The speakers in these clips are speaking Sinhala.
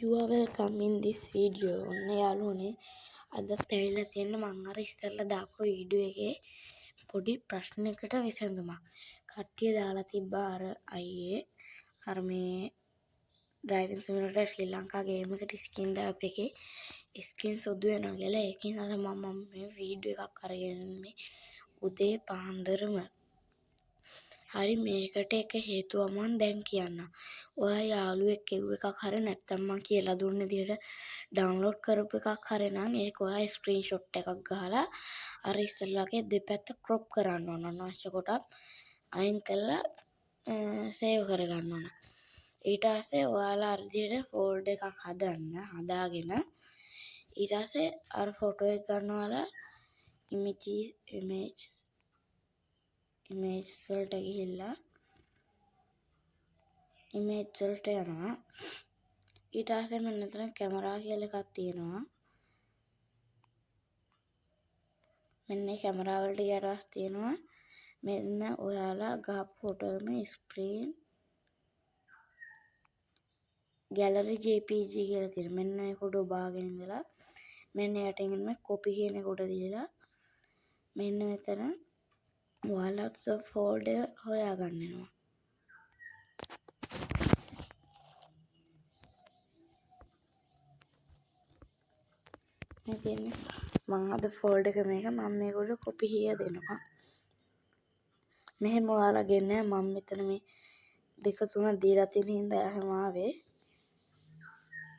You are welcome in this video. ඔන්න යාළුවනේ අදත් ඇවිල්ලා තියෙන මම අර ඉස්සෙල්ලා දාපු වීඩියෝ එකේ පොඩි ප්‍රශ්නයකට විසඳුමක්. කට්ටිය දාලා තිබ්බා අර අයියේ අර මේ ඩ්‍රයිවිං සිමිලේටර් ශ්‍රී ලංකා ගේම් එකට ස්කින් දාපු එකේ ස්කින් සුදු වෙනවා කියලා. ඒකෙන් අද මම මේ වීඩියෝ එකක් අරගෙන මේ උදේ පාන්දරම හරි මේකට එක හේතුව මම දැන් කියන්නම්. ඔයා යාළුවෙක් කිව්ව එකක් හරිය නැත්නම් මම කියලා දුන්න විදිහට ඩවුන්ලෝඩ් කරපු එකක් හරිය නම් ඒක ඔයා ස්ක්‍රීන්ෂොට් එකක් ගහලා අර ඉස්සෙල්ලාගේ දෙපැත්ත ක්‍රොප් කරන්න ඕන. අනවශ්‍ය කොටස් අයින් කරලා සේව් කරගන්න ඕන. ඊට පස්සේ ඔයාලා අර විදිහට ෆෝල්ඩර් එකක් හදාගෙන ඊට පස්සේ අර ෆොටෝ එක ගන්නවලා ඉමේජ්ස් වලට ගිහිල්ලා ඉමේජ් වලට යනවා. ඊට පස්සේ මෙන්න මෙතන කැමරා කියලා එකක් තියෙනවා. මෙන්න කැමරා වලට ගියාට පස්සේ තියෙනවා මෙන්න ඔයාලා ගහපු ෆොටෝ එකේ ස්ක්‍රීන් ගැලරි JPG කියලා තියෙනවා. මෙන්න මේක උඩ ඔබාගෙන ඉඳලා මෙන්න යටින් මේ කොපි කියන එක උඩ දීලා මෙන්න මෙතන ඔයාලත් ෆෝල්ඩර් හොයාගන්න වෙනවා. මේ තියෙන්නේ මම අද ෆෝල්ඩර් එක මේක මම මේක උඩ කොපි හිය දෙනවා. මෙහෙම ඔයාලා ගෙන්නේ මම මෙතන මේ 2 3 දීලා තියෙන හින්දා එහෙම ආවේ.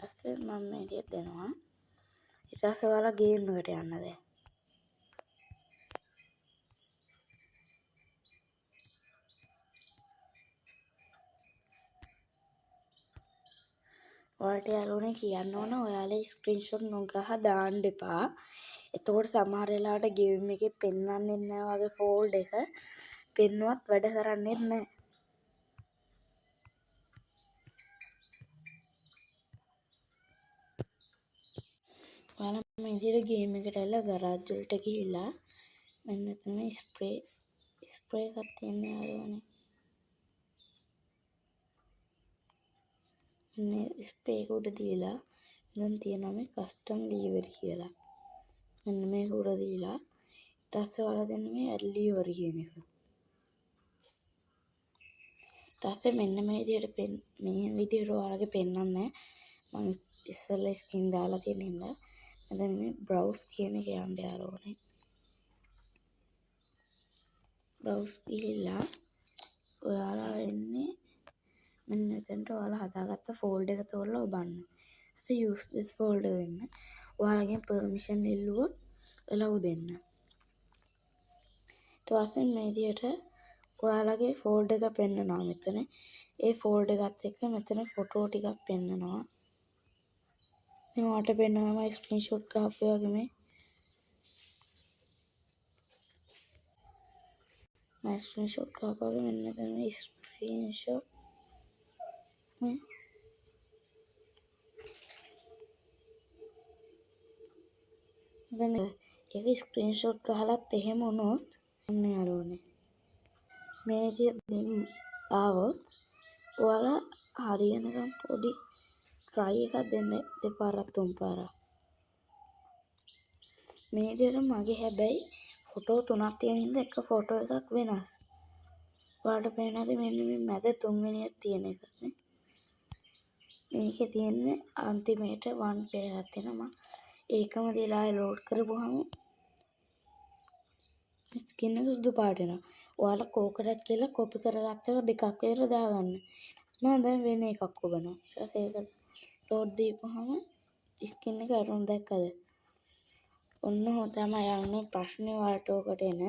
ඊපස්සේ මම මේක දෙනවා. ඊට පස්සේ ඔයාලා ගේම් එකට යන්න දැන්. ඔයාලට යාළුවනේ කියන්න ඕන ඔයාලා ස්ක්‍රීන්ෂොට් නොගහ දාන්න එපා. එතකොට සමහර වෙලාවට ගේම් එකේ පෙන්වන්නේ නැහැ වගේ ෆෝල්ඩර් එක පෙන්නුවත් වැඩ කරන්නේ නැහැ. ඔයාලා මේ විදිහට ගේම් එකට ඇවිල්ලා ගරාජ් වලට ගිහිල්ලා මෙන්න මෙතන ස්ප්‍රේ එකක් තියෙනවා යාළුවනේ. මේ ස්ප්‍රේ එක උඩ දීලා දැන් තියෙනවා මේ කස්ටම් ලීවර් කියලා. මෙන්න මේක උඩ දීලා ඊට පස්සේ ඔයාලා දෙන්න මේ ඇඩ් ලීවර් කියන එක. ඊට පස්සේ මෙන්න මේ විදිහට ඔයාලගේ පෙන්වන්නේ මම ඉස්සෙල්ලා ස්කින් දාලා තියෙන හින්දා දැන් මේ බ්‍රවුස් කියන එක යන්න යාළුවනේ. බ්‍රවුස් ගිහිල්ලා ඔයාලා එන්නේ මෙන්න මෙතනට ඔයාලා හදාගත්ත ෆෝල්ඩර් එක තෝරලා ඔබන්න. ඊට use this folder දෙන්න. ඔයාලගෙන් permission ඉල්ලුවොත් allow දෙන්න. ඊට පස්සේ මේ විදිහට ඔයාලගේ ෆෝල්ඩර් එක පෙන්නනවා මෙතන. ඒ ෆෝල්ඩර් එකත් එක්ක මෙතන ෆොටෝ ටිකක් පෙන්නනවා. මේ වාට පෙන්නනවා ස්ක්‍රීන්ෂොට් ගහපු වගේ මේ මම ස්ක්‍රීන්ෂොට් ගහපුවා මෙන්න මෙතන ස්ක්‍රීන්ෂොට් දැන් ඒක ස්ක්‍රීන්ෂොට් ගහලත් එහෙම වුණොත් අන්න යාළුවනේ මේ විදිහට ආවොත් ඔයාලා හරියනකම් පොඩි try එකක් දෙන්න දෙපාරක් තුන් පාරක්. මේ විදිහට මගේ හැබැයි ෆොටෝ 3ක් තියෙන හින්දා එක ෆොටෝ එකක් වෙනස්. ඔයාලට පේනවාද මෙන්න මේ මැද තුන්වෙනියක් තියෙන එක නේ. මේකේ තියෙන්නේ අන්තිමේට 1 කියලා එකක් තියෙනවා. ඒකම දීලා ලෝඩ් කරපුවාම ස්කින් එක සුදු පාට වෙනවා. ඔයාලා කෝකටත් කියලා කොපි කරගත්ත එක දෙකක් විතර දාගන්න. මම දැන් වෙන එකක් ඔබනවා. ඊට පස්සේ ඒක ලෝඩ් දීපුවාම ස්කින් එක අරන් දැක්කද? ඔන්න හො තමයි යන්නේ ප්‍රශ්නේ වලට ඔකට එන.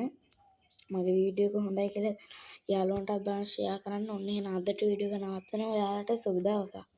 මගේ වීඩියෝ එක හොඳයි කියලා යාළුවන්ටත් බලන්න ෂෙයා කරන්න. ඔන්න එහෙනම් අදට වීඩියෝ එක නවත්තනවා. ඔයාලට සුබ දවසක්.